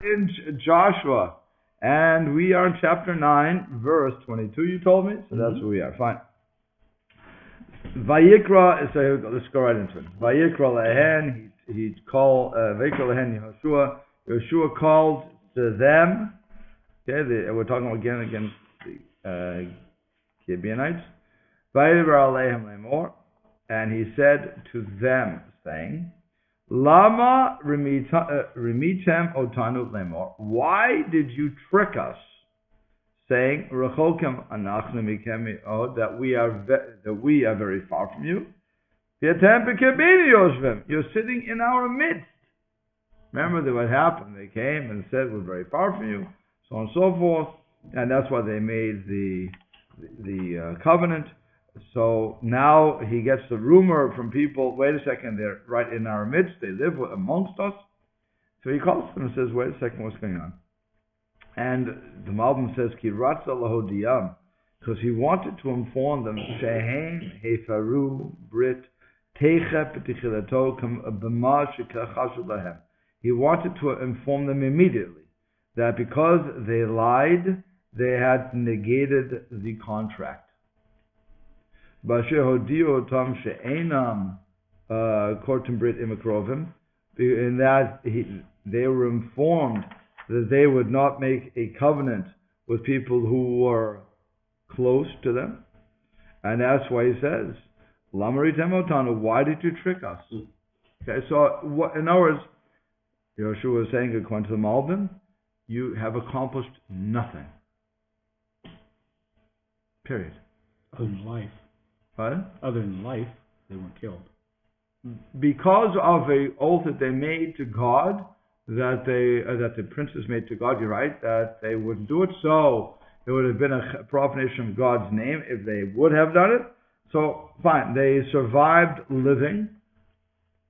in Joshua, and we are in chapter 9, verse 22, you told me? So that's where we are. Fine. Vayikra, so let's go right into it. Vayikra lehen, he called, Vayikra lehen Yehoshua. Yehoshua called to them, okay, we're talking again against the Gibeonites. Vayikra alehem lemor, and he said to them, saying, Lama remitem otanu lemor. Why did you trick us, saying Rechokem anachnu mikem od, that we are very far from you? You're sitting in our midst. Remember that what happened? They came and said we're very far from you, so on and so forth, and that's why they made the covenant. So now he gets the rumor from people, wait a second, they're right in our midst, they live amongst us. So he calls them and says, wait a second, what's going on? And the Malbim says, Ki ratza lahodiyam, because he wanted to inform them, Shehem hefaru brit techa petichilato b'ma shekachashu lahem. He wanted to inform them immediately that because they lied, they had negated the contract. In that they were informed that they would not make a covenant with people who were close to them, and that's why he says, why did you trick us? Okay, so in other words, Yehoshua was saying, according to the Malbim, you have accomplished nothing. Period. Other than life. What? Other than life, they weren't killed. Because of an oath that they made to God, that the princes made to God, you're right, that they wouldn't do it, so it would have been a profanation of God's name if they would have done it. So, fine, they survived living,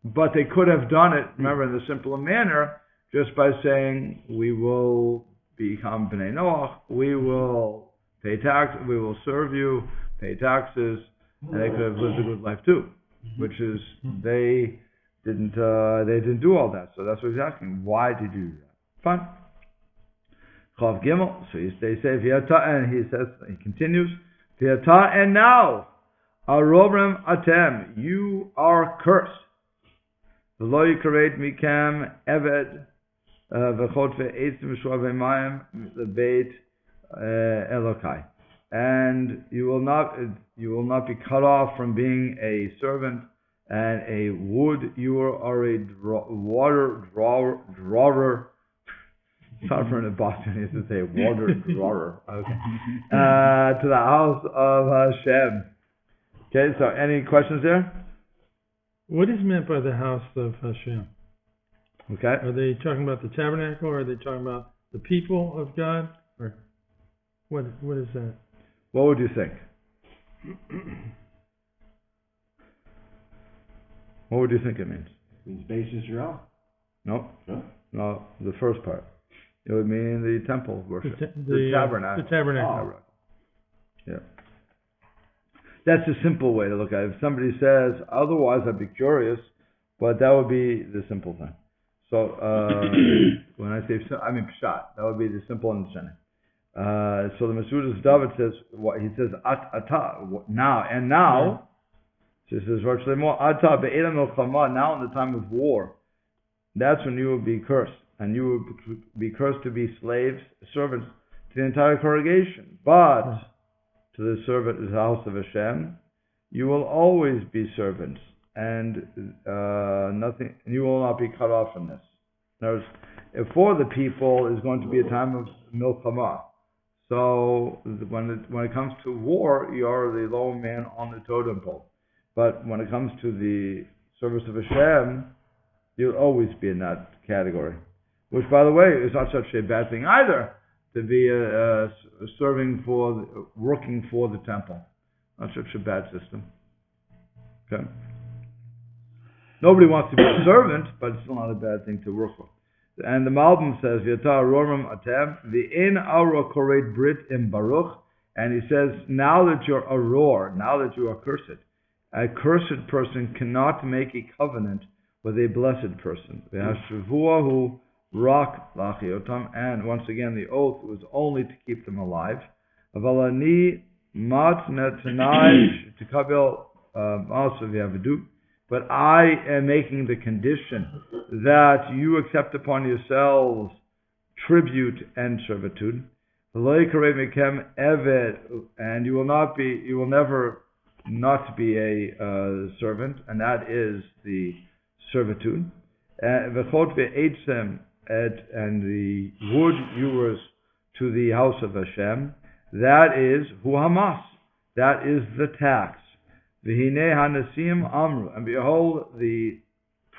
but they could have done it, remember, in a simpler manner, just by saying, we will become B'nai Noach, we will pay tax, we will serve you, pay taxes, and they could have lived a good life too, which is they didn't do all that. So that's what he's asking. Why did you do that? Fine. Chav Gimel. So they say V'yata, and he continues V'yata, and now Arobrim Atem, you are cursed. V'lo yikaret mikem eved v'chot ve'etzim v'shuavei mayim lebeit Elokai. And you will not be cut off from being a servant and a wood. You are a water drawer. Not from the Boston, he used to say water drawer. Okay. To the house of Hashem. Okay, so any questions there? What is meant by the house of Hashem? Okay. Are they talking about the tabernacle, or are they talking about the people of God? Or what is that? What would you think? What would you think it means? It means base Israel. No. No? No, the first part. It would mean the temple worship. The tabernacle. The tabernacle. Oh. Yeah. That's a simple way to look at it. If somebody says, otherwise I'd be curious, but that would be the simple thing. So, when I say, I mean pshat, that would be the simple understanding. So the Masudas David says, what he says, ata, now, and now, so he says virtually more, ata be'elam milchama, now in the time of war, that's when you will be cursed, and you will be cursed to be slaves, servants to the entire congregation. But to the servant is the house of Hashem, you will always be servants, and nothing, and you will not be cut off from this. In other words, for the people is going to be a time of milchama. So when it comes to war, you are the lower man on the totem pole. But when it comes to the service of Hashem, you'll always be in that category. Which, by the way, is not such a bad thing either, to be working for the temple. Not such a bad system. Okay. Nobody wants to be a servant, but it's still not a bad thing to work for. And the Malbim says, V'yata rorim atem, v'in aura koret brit im baruch, and he says, now that you're a roar, now that you are cursed, a cursed person cannot make a covenant with a blessed person. V'hashvuahu rak lachiotam, and once again the oath was only to keep them alive. Avalani mat netanai tekabel also v'yavadu, but I am making the condition that you accept upon yourselves tribute and servitude. And you will never not be a servant, and that is the servitude. And the wood hewers to the house of Hashem, that is hu hamas, that is the tax. V'hinei hanasim amru, and behold, the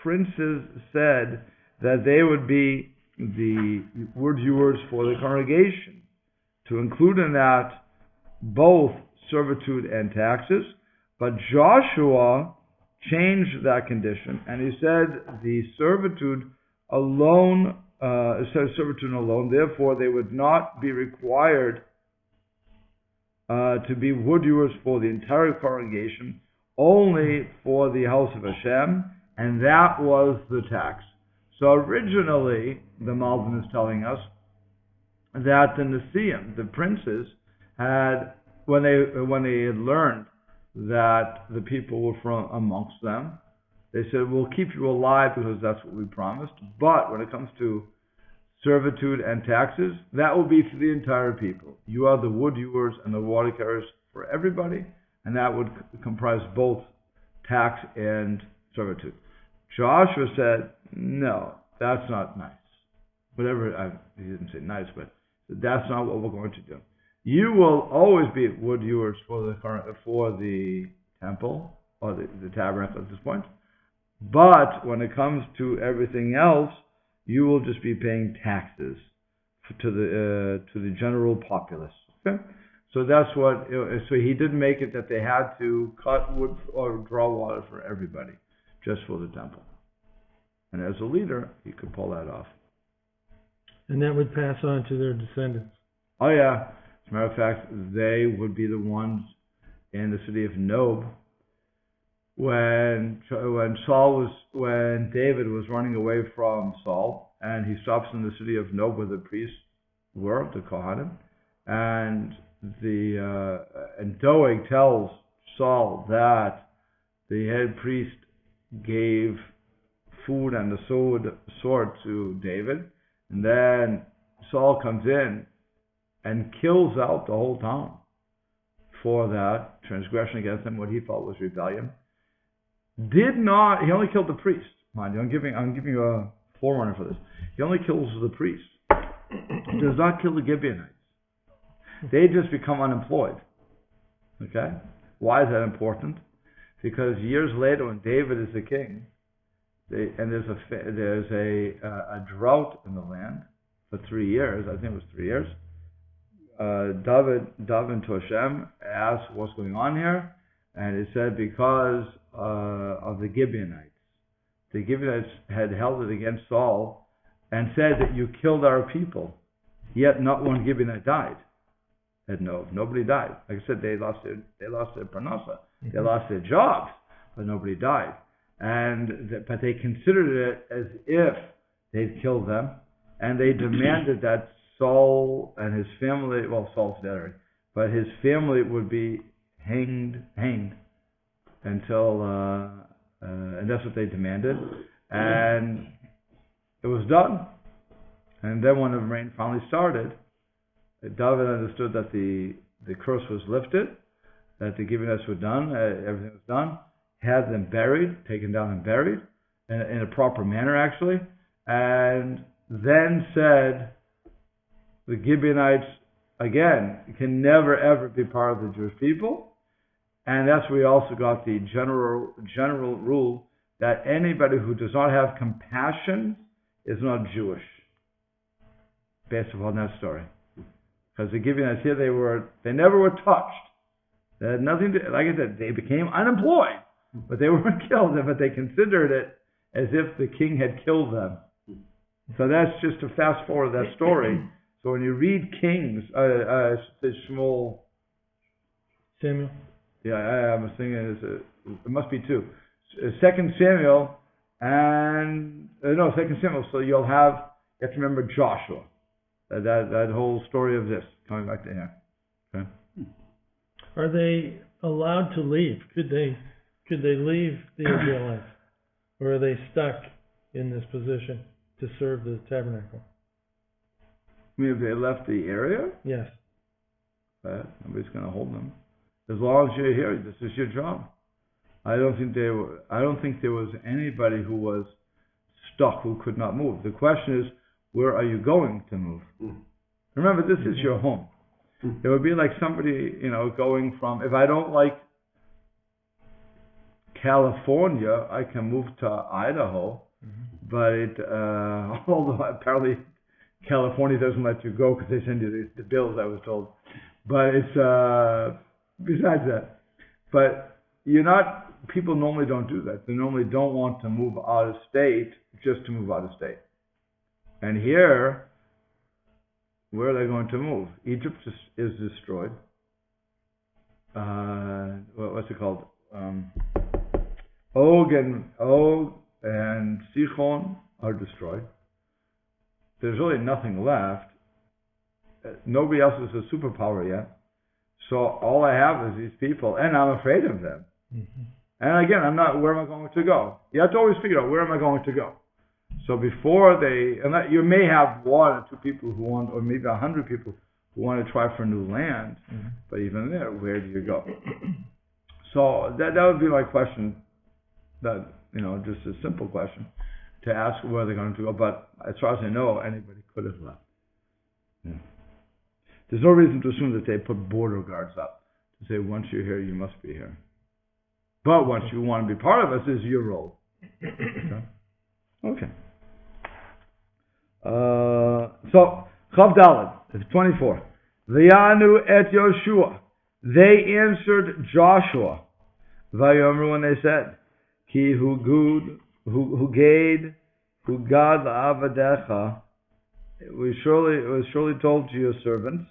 princes said that they would be the wood hewers for the congregation, to include in that both servitude and taxes. But Joshua changed that condition, and he said the servitude alone, therefore they would not be required to be wood hewers for the entire congregation, only for the house of Hashem, and that was the tax. So originally, the Malbim is telling us that the Nesiim, the princes, had, when they had learned that the people were from amongst them, they said, we'll keep you alive because that's what we promised, but when it comes to servitude and taxes, that will be for the entire people. You are the wood hewers and the water carriers for everybody, and that would comprise both tax and servitude. Joshua said, no, that's not nice. Whatever, he didn't say nice, but that's not what we're going to do. You will always be wood hewers for the temple, or the tabernacle at this point, but when it comes to everything else, you will just be paying taxes to the general populace. Okay? So that's what. So he didn't make it that they had to cut wood or draw water for everybody, just for the temple. And as a leader, he could pull that off. And that would pass on to their descendants. Oh yeah. As a matter of fact, they would be the ones in the city of Nob when David was running away from Saul, and he stops in the city of Nob where the priests were, the Kohanim, and Doeg tells Saul that the head priest gave food and the sword to David, and then Saul comes in and kills out the whole town for that transgression against him, what he felt was rebellion. He only killed the priest. Mind you, I'm giving you a forerunner for this. He only kills the priest. He does not kill the Gibeonites. They just become unemployed. Okay? Why is that important? Because years later, when David is the king, and there's a drought in the land for 3 years. I think it was 3 years. David to Hashem asked what's going on here, and it said because of the Gibeonites. The Gibeonites had held it against Saul and said that you killed our people, yet not one Gibeonite died. And no, nobody died. Like I said, they lost their parnasa, they lost their jobs, but nobody died. But they considered it as if they'd killed them, and they demanded that Saul and his family, well, Saul's dead already, but his family would be hanged until, and that's what they demanded, and it was done. And then when the rain finally started, David understood that the curse was lifted, that the Gibeonites were done, everything was done, had them buried, taken down and buried, in a proper manner actually, and then said, the Gibeonites, again, can never ever be part of the Jewish people, and that's where we also got the general rule that anybody who does not have compassion is not Jewish, based upon that story. Because the Gibeonites here, they never were touched. They had nothing to, like I said, they became unemployed, but they weren't killed, but they considered it as if the king had killed them. So that's just to fast forward that story. So when you read Kings, Samuel. Yeah, I was thinking it must be two. 2 Samuel and 2 Samuel. So you'll have You have to remember Joshua. That whole story of this, coming back to here. Okay? Are they allowed to leave? Could they leave the Israelites? Or are they stuck in this position to serve the tabernacle? I mean, if they left the area, Yes. nobody's going to hold them. As long as you're here, this is your job. I don't think there was anybody who was stuck who could not move. The question is, where are you going to move? Remember, this is your home. It would be like somebody, going from, if I don't like California, I can move to Idaho, but although apparently California doesn't let you go because they send you the bills, I was told. But it's, besides that, but people normally don't do that. They normally don't want to move out of state just to move out of state. And here, where are they going to move? Egypt is destroyed. What's it called? Og and Sichon are destroyed. There's really nothing left. Nobody else is a superpower yet. So all I have is these people, and I'm afraid of them. And again, where am I going to go? You have to always figure out, where am I going to go? So before you may have 1 or 2 people who want, or maybe 100 people who want to try for new land, but even there, where do you go? So that would be my question, that, just a simple question, to ask where they're going to go, but as far as I know, anybody could have left. Yeah. There's no reason to assume that they put border guards up, to say once you're here, you must be here. But once you want to be part of us, is your role. Okay. So, Chav Daled, 24. V'yanu et Yoshua. They answered Joshua. Vayomru, when they said, Ki hu gad la'avadecha. It was surely told to your servants,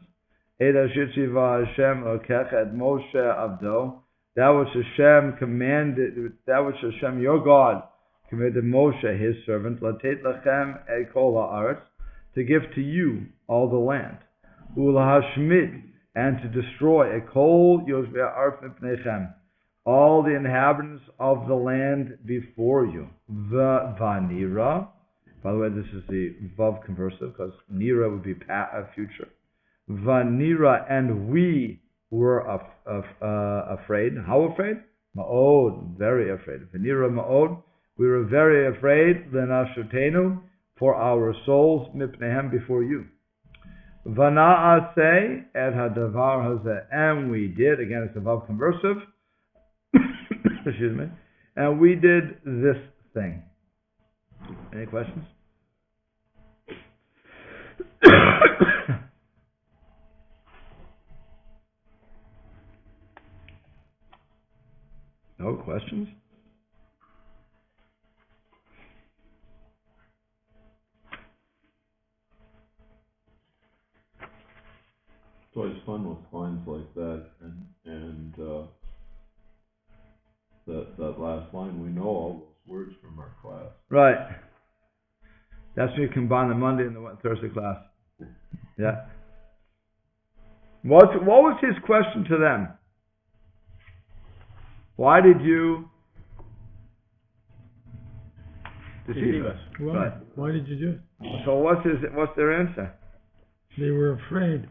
Ed asher tziva Hashem Elokecha et Moshe Avdo, that which Hashem commanded, that which Hashem your God commanded Moshe his servant, Latet lachem et kol haaretz, to give to you all the land, Ulahashmid, and to destroy et kol yoshvei haaretz mipnechem, all the inhabitants of the land before you. Vanira. By the way, this is the Vav conversive, because Nira would be future. Vanira, and we were afraid. How afraid? Ma'od, very afraid. Vanira ma'od, we were very afraid, lenashotenu, for our souls, mipnehem, before you. Vana'aseh et hadavar hazeh, and we did, again it's the Vav conversive, excuse me, and we did this thing. Any questions? No questions? It's always fun with lines like that, and that last line, we know all those words from our class. Right. That's when you combine the Monday and the Thursday class. Yeah. What was his question to them? Why did you deceive us? Why? Right. Why did you do it? So what's their answer? They were afraid.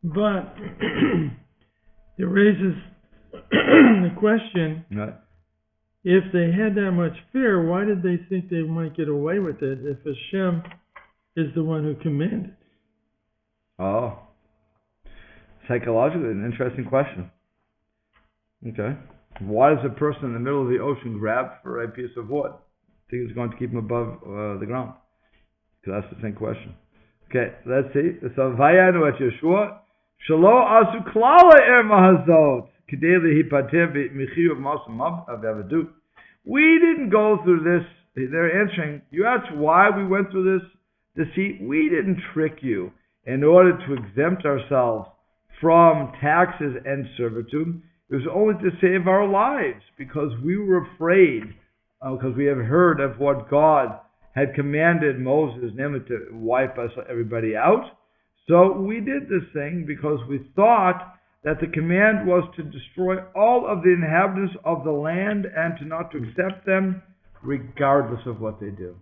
But it raises the question, Right. if they had that much fear, why did they think they might get away with it if Hashem is the one who commanded? Oh. Psychologically, an interesting question. Okay. Why does a person in the middle of the ocean grab for a piece of wood? Think it's going to keep him above the ground? Because that's the same question. Okay, let's see. So, Vayanu et Yeshua, Shalo asu klala mahazot. We didn't go through this. They're answering, you asked why we went through this deceit. We didn't trick you in order to exempt ourselves from taxes and servitude. It was only to save our lives, because we were afraid, because we have heard of what God had commanded Moses, namely to wipe us, everybody out. So we did this thing because we thought that the command was to destroy all of the inhabitants of the land and to not to accept them regardless of what they do.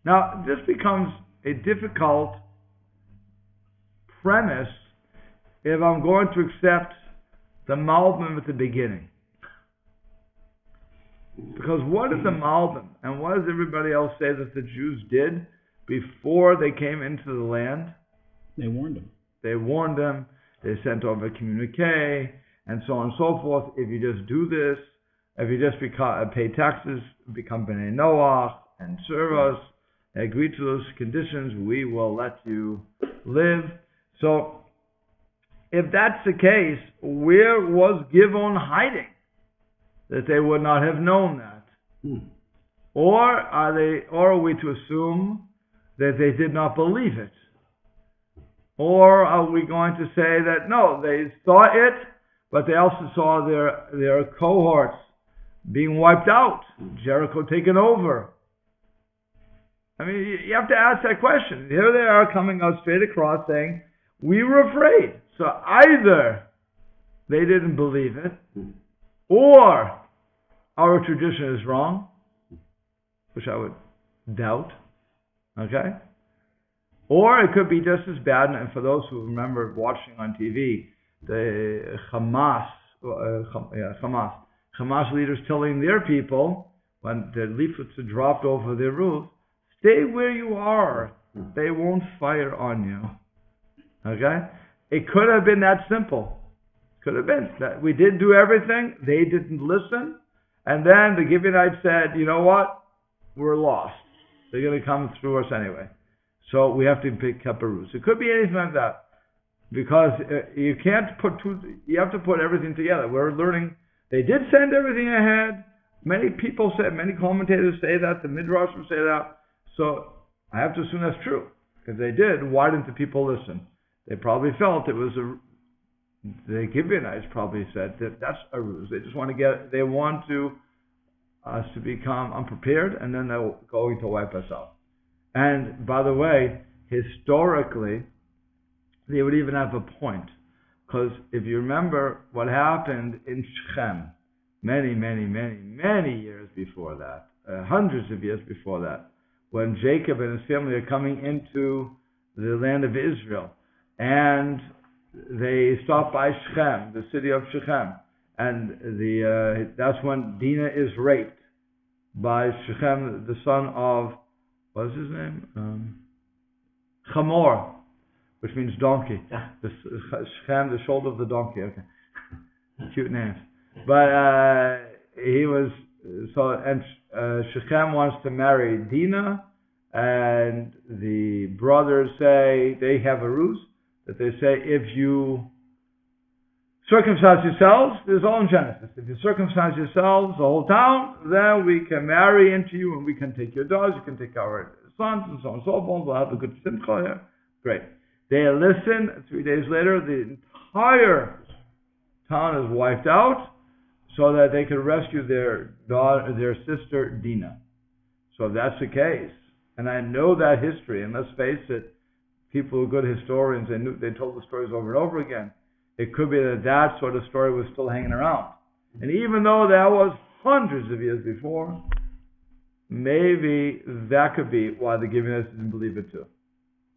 Now, this becomes a difficult premise if I'm going to accept the Malbim at the beginning. Because what is the Malbim and what does everybody else say that the Jews did before they came into the land? They warned them. They warned them, they sent over a communique, and so on and so forth. If you just do this, if you just pay taxes, become Bnei Noach, and serve us, agree to those conditions, we will let you live. So, if that's the case, where was Gibeon hiding? That they would not have known that. Or are we to assume that they did not believe it? Or are we going to say that no, they saw it, but they also saw their cohorts being wiped out, Jericho taken over? I mean, you have to ask that question. Here they are coming out straight across saying, we were afraid. So either they didn't believe it, or our tradition is wrong, which I would doubt, okay? Or it could be just as bad, and for those who remember watching on TV, the Hamas leaders telling their people, when their leaflets are dropped over their roofs, stay where you are, they won't fire on you, okay? It could have been that simple. Could have been that we did do everything, they didn't listen, and then the Gibeonites said, you know what, we're lost. They're going to come through us anyway. So we have to pick up a ruse. It could be anything like that. Because you can't put you have to put everything together. We're learning, they did send everything ahead. Many people say, many commentators say that, the Midrash will say that. So I have to assume that's true. If they did, why didn't the people listen? They probably felt it was the Gibeonites probably said that that's a ruse. They just want us to become unprepared, and then they're going to wipe us out. And by the way, historically, they would even have a point. Because if you remember what happened in Shechem, many years before that, hundreds of years before that, when Jacob and his family are coming into the land of Israel, and they stop by Shechem, the city of Shechem, and that's when Dinah is raped by Shechem, the son of, what is his name? Chamor, which means donkey. The Shechem, the shoulder of the donkey. Okay, cute names. But he was and Shechem wants to marry Dinah, and the brothers say they have a ruse that they say if you circumcise yourselves, this is all in Genesis. If you circumcise yourselves, the whole town, then we can marry into you and we can take your daughters, you can take our sons, and so on and so forth. We'll have a good simcha here. Great. They listen. 3 days later, the entire town is wiped out so that they can rescue their sister Dinah. So if that's the case, and I know that history, and let's face it, people who are good historians, they told the stories over and over again. It could be that sort of story was still hanging around. And even though that was hundreds of years before, maybe that could be why the Gibeonites didn't believe it too.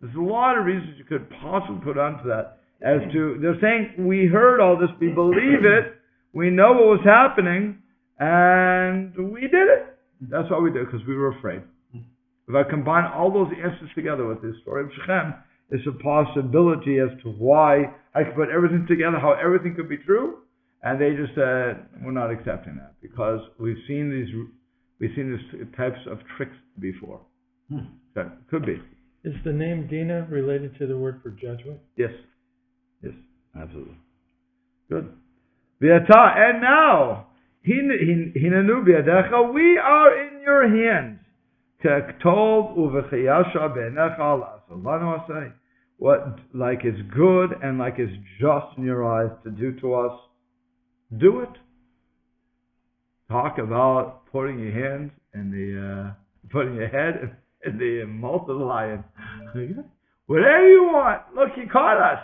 There's a lot of reasons you could possibly put onto that. As to, they're saying, we heard all this, we believe it, we know what was happening, and we did it. That's why we did it, because we were afraid. If I combine all those answers together with this story of Shechem, it's a possibility as to why I could put everything together, how everything could be true, and they just said, we're not accepting that, because we've seen these types of tricks before. So, could be. Is the name Dinah related to the word for judgment? Yes, absolutely. Good. And now, hinenu biyadecha, we are in your hands. What like is good and like is just in your eyes to do to us, do it. Talk about putting your hands in putting your head in the mouth of the lion. Whatever you want. Look, you caught us.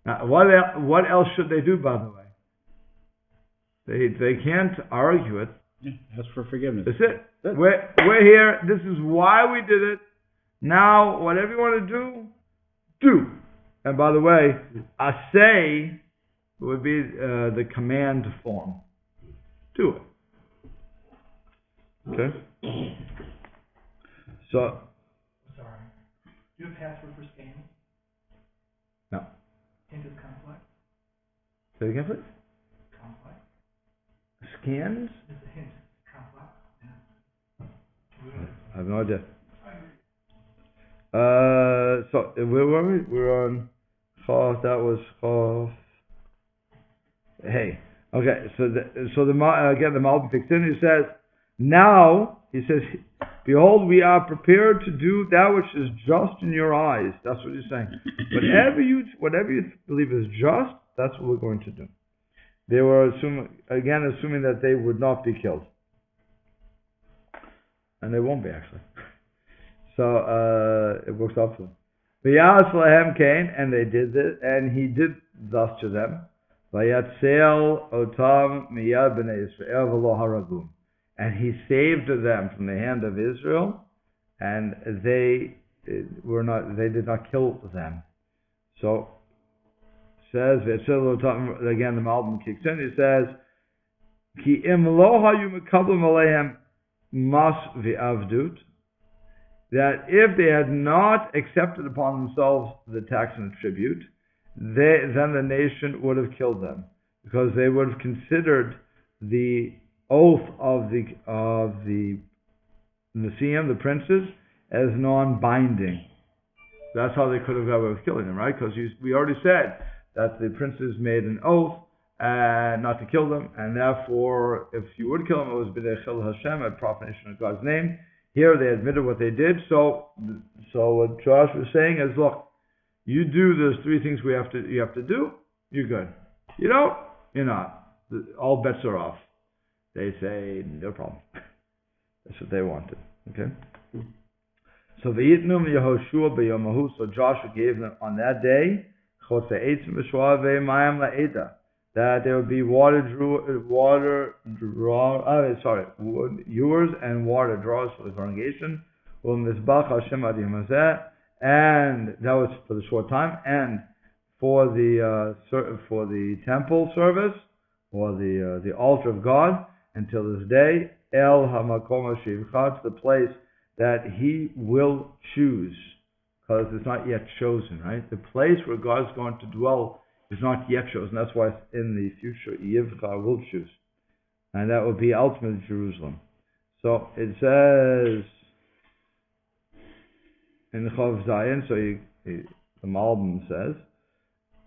Now, what else should they do, by the way? They can't argue it. Ask for forgiveness. That's it. We're here. This is why we did it. Now, whatever you want to do, do. And by the way, asay would be the command form. Do it. Okay? So. Sorry. Do you have a password for scams? No. Hint of complex? Say it again, please. Complex? Scans? It's a hint. Complex? I have no idea. So where were we? We're on Chof. That was Chof. Hey. Okay. So the Malbim picks in. He says, now he says, behold, we are prepared to do that which is just in your eyes. That's what he's saying. Whatever you believe is just, that's what we're going to do. They were assuming that they would not be killed. And they won't be, actually. So it works out for them. V'yas lahem kain, and they did it, and he did thus to them. V'yatzel otam miyad b'nei Yisrael v'lo haragum, and he saved them from the hand of Israel, and they did not kill them. So says v'yatzel otam, again the Malbim kicks in. He says, ki im lo hayu mekablim alehem mas v'avdut, that if they had not accepted upon themselves the tax and the tribute, then the nation would have killed them, because they would have considered the oath of the Nesiim, the princes, as non-binding. That's how they could have got away with killing them, right? Because we already said that the princes made an oath not to kill them, and therefore, if you would kill them, it was b'dei chil Hashem, a profanation of God's name. Here they admitted what they did. So what Josh was saying is, look, you do those three things you have to do, you're good. You don't, you're not. All bets are off. They say, no problem. That's what they wanted. Okay? So v'yitnum Yehoshua b'yomahu, so Joshua gave them on that day, that there would be wood ewers and water drawers for the congregation, and that was for the short time, and for the temple service, or the altar of God, until this day, El Hamakom Shivcha, the place that He will choose, because it's not yet chosen, right? The place where God is going to dwell is not yet chosen. That's why it's in the future. Yivcha will choose, and that will be ultimately Jerusalem. So it says in the Chav Zayin. So the Malbim says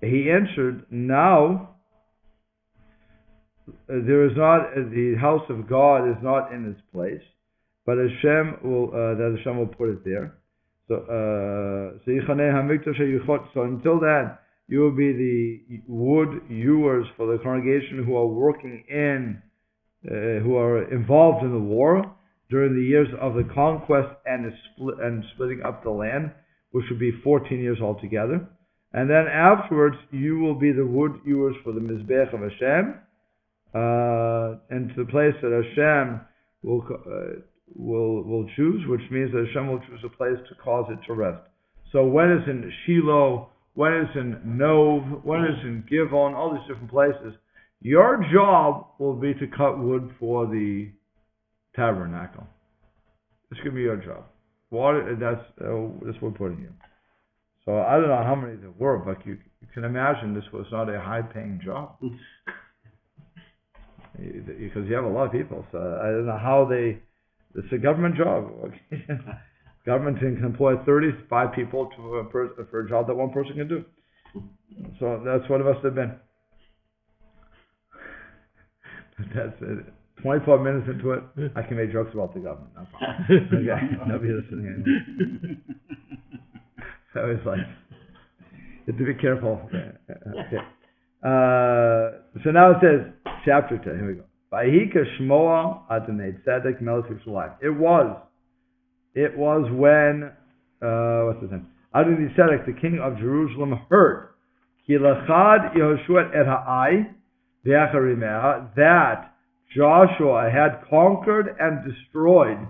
he answered, now there is not, the house of God is not in its place, but Hashem will put it there. So until then, you will be the wood ewers for the congregation who are working who are involved in the war during the years of the conquest and splitting up the land, which would be 14 years altogether. And then afterwards, you will be the wood ewers for the Mizbech of Hashem, and to the place that Hashem will choose, which means that Hashem will choose a place to cause it to rest. So when it's in Shiloh, when it's in Nov, when it's in Givon, all these different places, your job will be to cut wood for the tabernacle. This could be your job. That's what we're putting in. So I don't know how many there were, but you can imagine this was not a high-paying job. Because you have a lot of people. So I don't know how it's a government job. Government can employ 35 people for a job that one person can do. So that's what it must have been. That's it. 24 minutes into it, I can make jokes about the government. No problem. Okay, nobody listening anymore. So it's like, you have to be careful. Okay. So now it says, chapter 10, here we go. It was It was when, what's his name? Adoni-Sedek, the king of Jerusalem, heard Kilachad Yehoshua et Ha'ai v'Acharimea, that Joshua had conquered and destroyed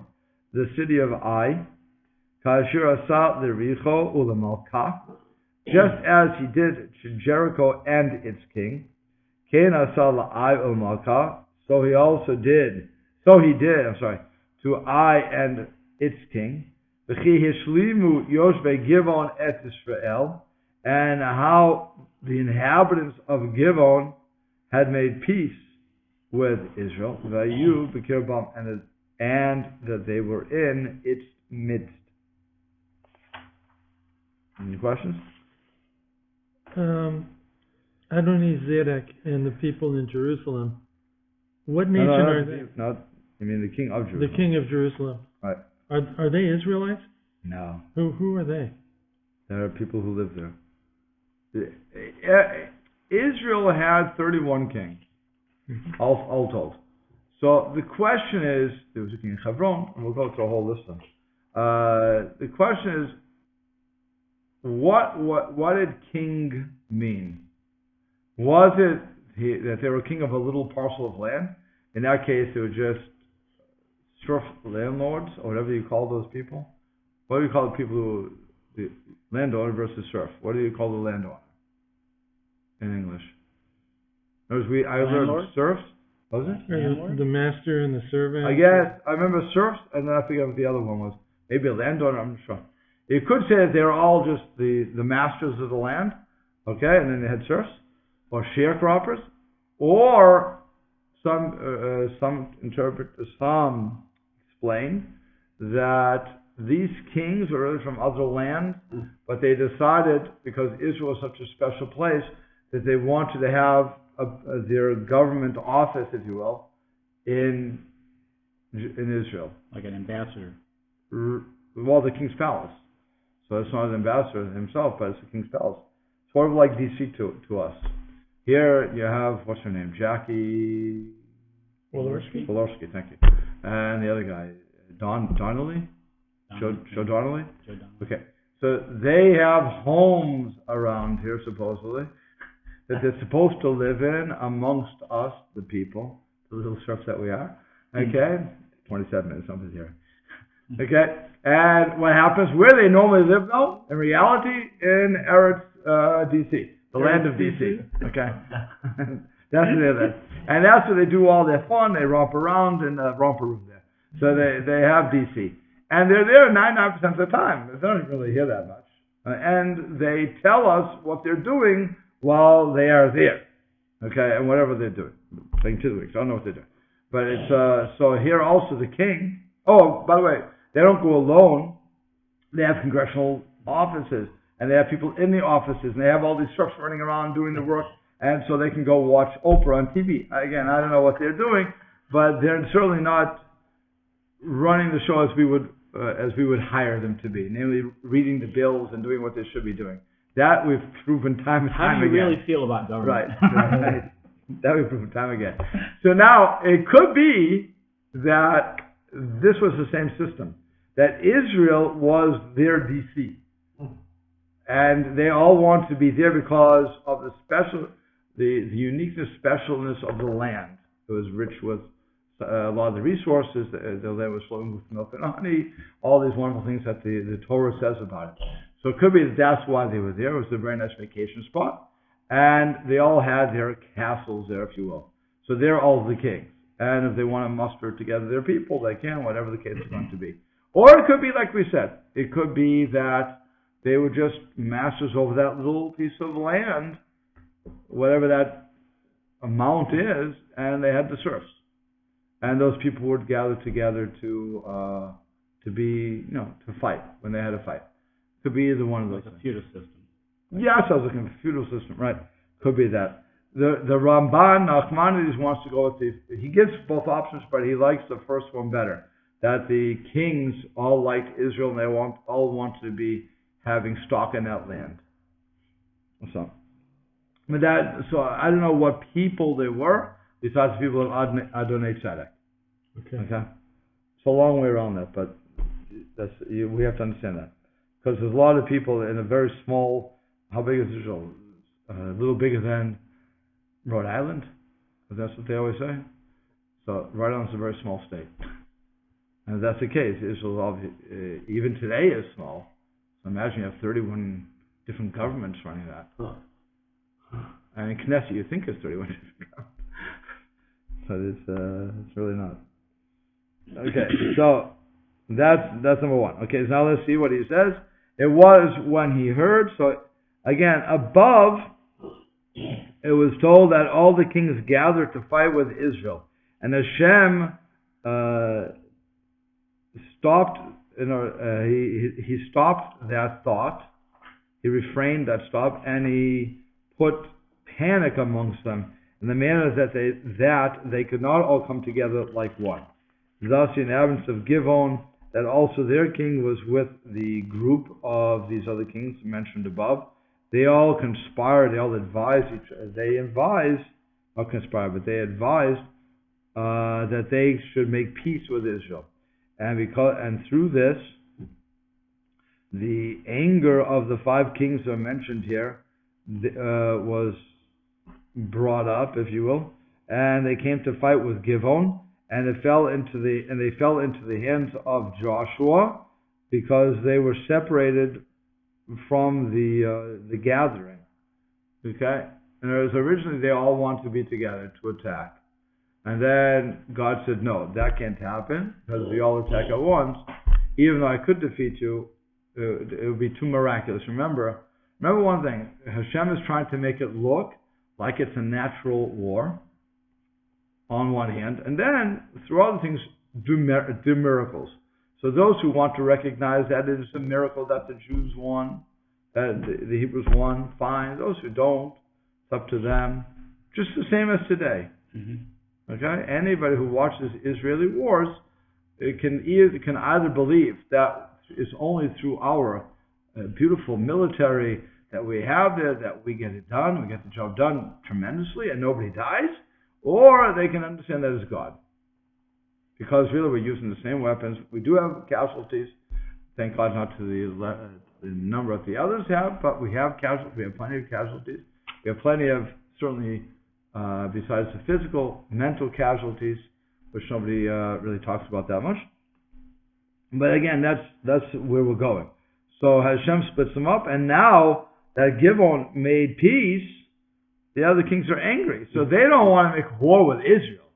the city of Ai, Kashir Asa l'Richo u'Lamalka, just as he did to Jericho and its king, Kain Asa l'Ai u'Lamalka, so he did, to Ai and its king, V'chi hishlimu Yoshvei Gibeon et Israel, and how the inhabitants of Gibeon had made peace with Israel, Vayu b'kirbam, and that they were in its midst. Any questions? Adoni-Zedek and the people in Jerusalem. What nation are they? I mean the king of Jerusalem. The king of Jerusalem. Right. Are they Israelites? No. Who are they? There are people who live there. Israel had 31 kings, all told. So the question is, there was a king in Hebron, and we'll go through a whole list of them. The question is, what did king mean? Was it that they were king of a little parcel of land? In that case, they were just serf landlords, or whatever you call those people. What do you call the people who, the landowner versus serf? What do you call the landowner in English? I learned serfs. What was it? The master and the servant. I guess I remember serfs, and then I forget what the other one was. Maybe a landowner. I'm not sure. You could say that they were all just the masters of the land, okay, and then they had serfs or sharecroppers, or some explain that these kings were really from other lands, but they decided, because Israel was such a special place, that they wanted to have their government office, if you will, in Israel. Like an ambassador. Well, the king's palace. So it's not an ambassador himself, but it's the king's palace. Sort of like deceit to us. Here you have, what's her name? Jackie Walorski, thank you. And the other guy, Donnelly? Joe Donnelly? Okay. So they have homes around here, supposedly, that they're supposed to live in amongst us, the people, the little serfs that we are. Okay? 27 minutes, something here. Okay? And what happens, where they normally live, though, in reality, in Eretz, DC, the land of DC. Okay? That's where they live. And that's where they do all their fun. They romp around in the romper room there. So they have DC. And they're there 99% of the time. They don't really hear that much. And they tell us what they're doing while they are there. Okay? And whatever they're doing. Like 2 weeks. I don't know what they're doing. But it's, so here also the king. Oh, by the way, they don't go alone. They have congressional offices. And they have people in the offices. And they have all these serfs running around doing the work. And so they can go watch Oprah on TV. Again, I don't know what they're doing. But they're certainly not running the show as we would hire them to be, namely reading the bills and doing what they should be doing. That we've proven time and time again. How do you really feel about government? Right. That we've proven time again. So now it could be that this was the same system, that Israel was their DC, and they all want to be there because of the uniqueness, specialness of the land. It was rich with a lot of the resources, the land was flowing with milk and honey, all these wonderful things that the Torah says about it. So it could be that that's why they were there. It was a very nice vacation spot. And they all had their castles there, if you will. So they're all the kings. And if they want to muster together their people, they can, whatever the case is going to be. Or it could be like we said. It could be that they were just masters over that little piece of land, whatever that amount is, and they had the serfs. And those people would gather together to be, to fight when they had a fight. Could be either one of those. Like a feudal system. Yes, I was looking for feudal system, right? Could be that. The Ramban Nachmanides wants to go with he gives both options, but he likes the first one better. That the kings all liked Israel and they all want to be having stock in that land. So I don't know what people they were, besides the people of Adoni-Sedek. Okay. It's a long way around that, but we have to understand that. Because there's a lot of people in a very small, how big is Israel? A little bigger than Rhode Island, because that's what they always say. So Rhode Island's a very small state. And if that's the case, Israel even today is small. So imagine you have 31 different governments running that. And in Knesset you think it's 31 different governments. But it's really not. Okay, so that's number one. Okay, so now let's see what he says. It was when he heard, so again, above, it was told that all the kings gathered to fight with Israel. And Hashem stopped, he stopped that thought. He refrained that thought, and he put panic amongst them in the manner that they could not all come together like one. Thus, in absence of Gibeon, that also their king was with the group of these other kings mentioned above. They all conspired, they all advised each other. They advised that they should make peace with Israel. And through this, the anger of the 5 kings that are mentioned here was brought up, if you will, and they came to fight with Gibeon, and they fell into the hands of Joshua because they were separated from the gathering. Okay, and originally they all wanted to be together to attack. And then God said, no, that can't happen, because we all attack at once. Even though I could defeat you, it would be too miraculous. Remember one thing, Hashem is trying to make it look like it's a natural war, on one hand, and then, through other things, do miracles. So those who want to recognize that it is a miracle that the Jews won, that the Hebrews won, fine. Those who don't, it's up to them. Just the same as today. Mm-hmm. Okay? Anybody who watches Israeli wars can either believe that it's only through our beautiful military that we have there that we get it done, we get the job done tremendously, and nobody dies, or they can understand that it's God. Because really we're using the same weapons. We do have casualties. Thank God not to the number that the others have, but we have casualties. We have plenty of casualties. We have plenty of, certainly, besides the physical, mental casualties, which nobody really talks about that much. But again, that's where we're going. So Hashem splits them up, and now that Gibeon made peace, the other kings are angry. So they don't want to make war with Israel.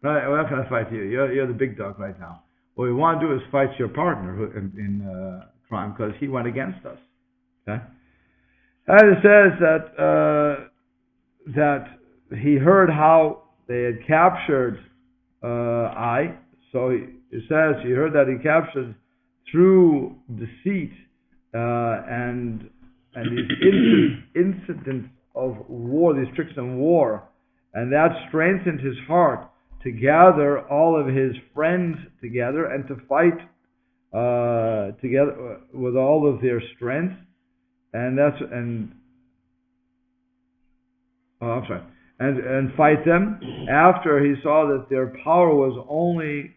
Right, we're not going to fight you. You're the big dog right now. What we want to do is fight your partner in crime, because he went against us. Okay? And it says that he heard how they had captured Ai. So it says he heard that he captured through deceit and these incidents of war, these tricks in war, and that strengthened his heart to gather all of his friends together and to fight together with all of their strength, and fight them after he saw that their power was only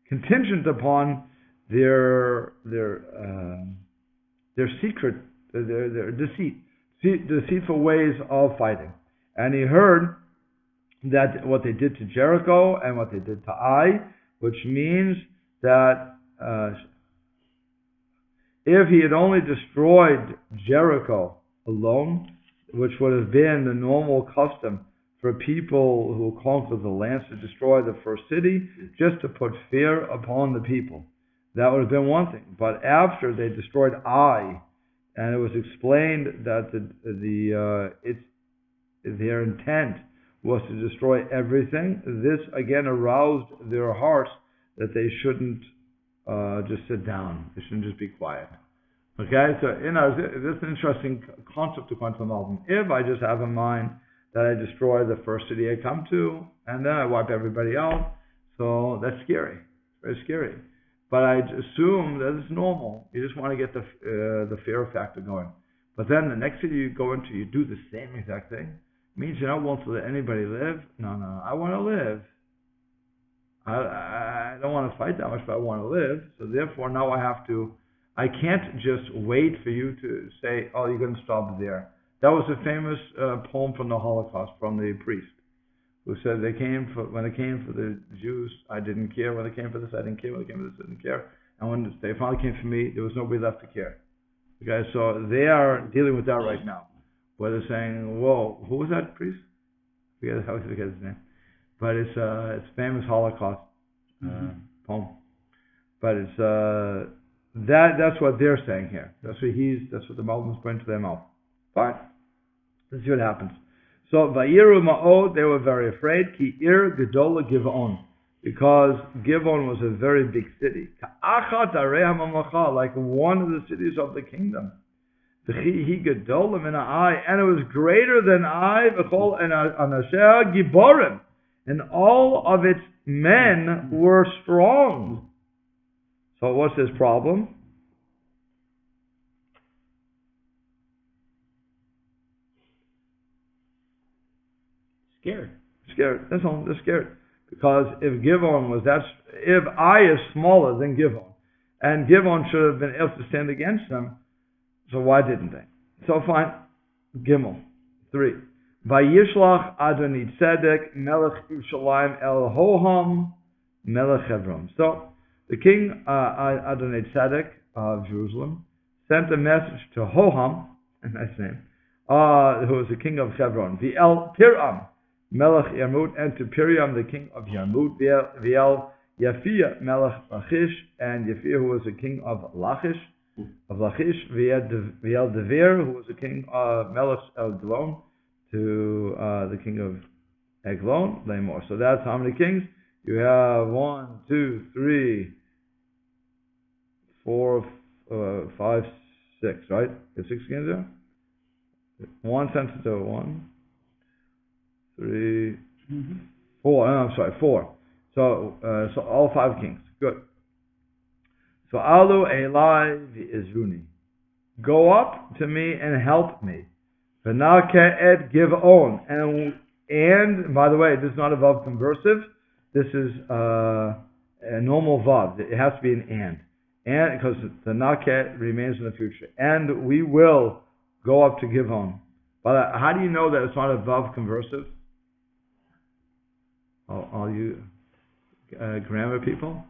contingent upon their secret, their deceitful ways of fighting. And he heard that what they did to Jericho and what they did to Ai, which means that if he had only destroyed Jericho alone, which would have been the normal custom for people who conquer the lands to destroy the first city, just to put fear upon the people, that would have been one thing. But after they destroyed Ai, and it was explained that their intent was to destroy everything, this again aroused their hearts that they shouldn't just sit down. They shouldn't just be quiet. Okay, so this is an interesting concept to quantum album. If I just have in mind that I destroy the first city I come to, and then I wipe everybody out, so that's scary. Very scary. But I assume that it's normal. You just want to get the fear factor going. But then the next city you go into, you do the same exact thing. It means you're not willing to let anybody live. No, I want to live. I don't want to fight that much, but I want to live. So therefore, now I can't just wait for you to say, oh, you're going to stop there. That was a famous poem from the Holocaust, from the priest, who said when they came for the Jews, I didn't care. When they came for this, I didn't care. When they came for this, I didn't care. And when they finally came for me, there was nobody left to care. Okay, so they are dealing with that right now, where they're saying, whoa, who was that priest? I forget his name. But it's famous Holocaust poem. But it's that's what they're saying here. That's what the Malbim's putting to their mouth. Fine. Let's see what happens. So Vayiru Ma'od, they were very afraid. Ki Ir Gedola Gibeon, because Gibeon was a very big city. Ka'achat Arei HaMamlacha, like one of the cities of the kingdom. V'chi Gedola Min Ha'ai, and it was greater than I. V'chol and Anashea Giborim, and all of its men were strong. So what's his problem? Scared. That's all. They're scared. Because if Gibeon if Ai is smaller than Gibeon, and Gibeon should have been able to stand against them, so why didn't they? So fine. Gimel 3. Vayishlach Adoni Tzedek Melech Yerushalayim El Hoham Melech Hebron. So the king Adoni Tzedek of Jerusalem sent a message to Hoham, nice name, who was the king of Hebron. V'el Piram Melech Yarmut, and to Piriam, the king of Yarmut. V'el Yafia Melech Lachish, and Yafia, who was the king of Lachish. V'el Devir, who was the king of Melech Eglon, to the king of Eglon, Lamor. So that's how many kings? You have 1, 2, 3, 4, 5, 6, right? You have 6 kings there? 1 sentence to 1, 3, 4. No, I'm sorry, 4. So all 5 kings. Good. So Alu Elai v'Izruni, go up to me and help me. V'nake et Gibeon, and by the way, this is not a vav conversive. This is a normal vav. It has to be an and because the nake remains in the future. And we will go up to Gibeon. But how do you know that it's not a vav conversive? All you grammar people,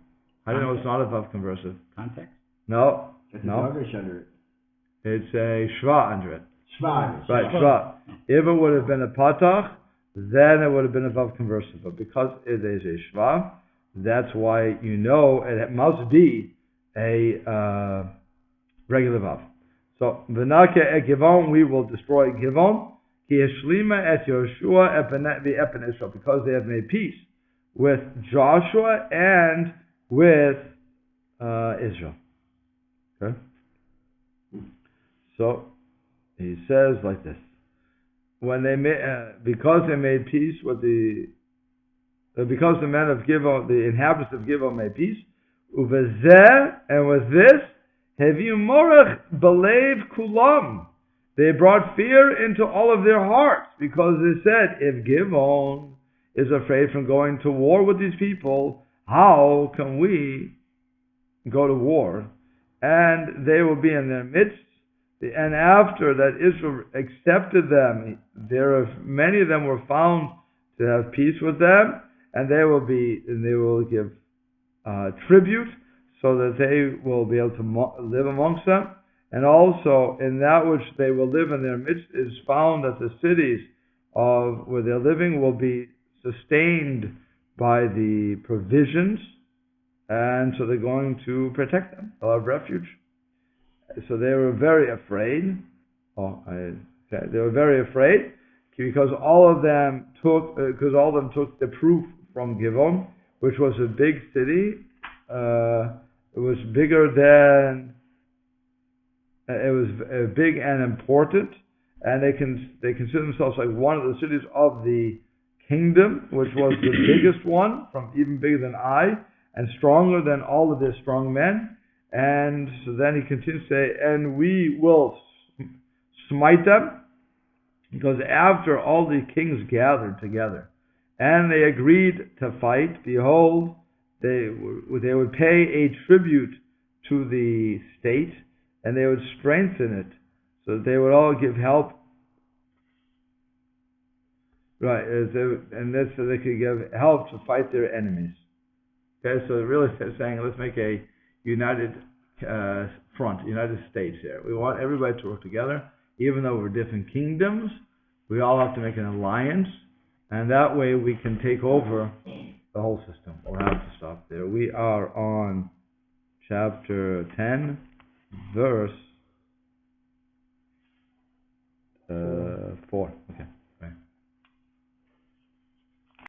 how do you know it's not a vav conversive? Context? No. Under it. It's a shva under it. Shva. Right, shva. If it would have been a patach, then it would have been a vav conversive. But because it is a shva, that's why you know it must be a regular vav. So v'nake et Gibeon, we will destroy Gibeon. Ki yishlima et Yoshua v'epen Israel, because they have made peace with Joshua and with Israel. Okay. So he says like this: when they because they made peace with because the men of Gibeon, the inhabitants of Gibeon, made peace. Uvezeh, and with this, heviu morach belev kulam, they brought fear into all of their hearts, because they said, if Gibeon is afraid from going to war with these people, how can we go to war? And they will be in their midst. And after that Israel accepted them, many of them were found to have peace with them, and they will give tribute, so that they will be able to live amongst them. And also in that which they will live in their midst is found that the cities where they're living will be sustained by the provisions, and so they're going to protect them. They'll have refuge. So they were very afraid. They were very afraid because all of them took the proof from Gibeon, which was a big city. It was bigger than. It was big and important, and they consider themselves like one of the cities of the kingdom, which was the biggest one, from even bigger than I, and stronger than all of their strong men. And so then he continues to say, and we will smite them, because after all the kings gathered together, and they agreed to fight, behold, they would pay a tribute to the state, and they would strengthen it, so that they would all give help. Right, and this so they could give help to fight their enemies. Okay, so really saying, let's make a united front, United States here. We want everybody to work together, even though we're different kingdoms. We all have to make an alliance, and that way we can take over the whole system. We'll have to stop there. We are on chapter 10, verse 4. Okay.